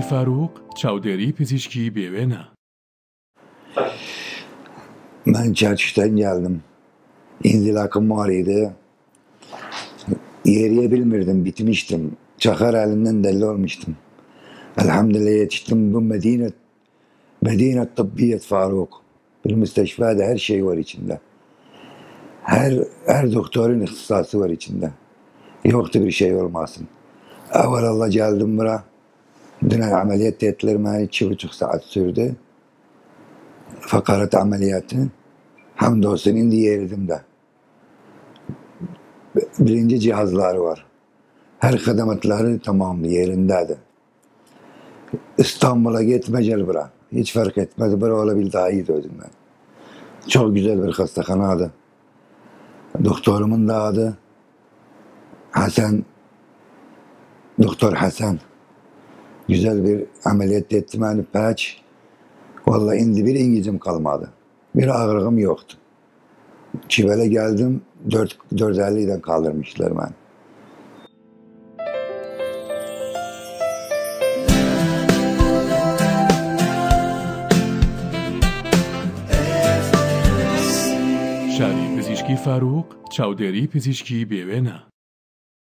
پزیشکی فاروق چاودێری پزیشکی بێوێنە. Ben Çerçük'ten geldim. İndilakım var idi. Yürüyebilmirdim, bitmiştim. Çakar elinden deli olmuştum. Elhamdülillah yetiştim bu Medine Tıbbiyet Faruk. Bir müsteşfada her şey var içinde. Her doktorun ihtisası var içinde. Yoktu bir şey olmasın. Evvelallah geldim buraya. Dün ameliyat ettiler beni 2,5 saat sürdü. Fakarat ameliyatı. Hamdolsun indi yerdim de. Birinci cihazları var. Her hizmetleri tamamdı, yerindeydi. İstanbul'a gitme gel bura. Hiç fark etmez. Bura olabil daha iyi dedim ben. Çok güzel bir hastahanaydı. Doktorumun da adı Hasan. Doktor Hasan. Güzel bir ameliyat ettim. Yani peç. Vallahi indi bir İngilizcem kalmadı. Bir ağrığım yoktu. Çivele geldim. 450'den kaldırmışlar beni. شاری پزیشکی فاروق چاودێری پزیشکی بێوێنە.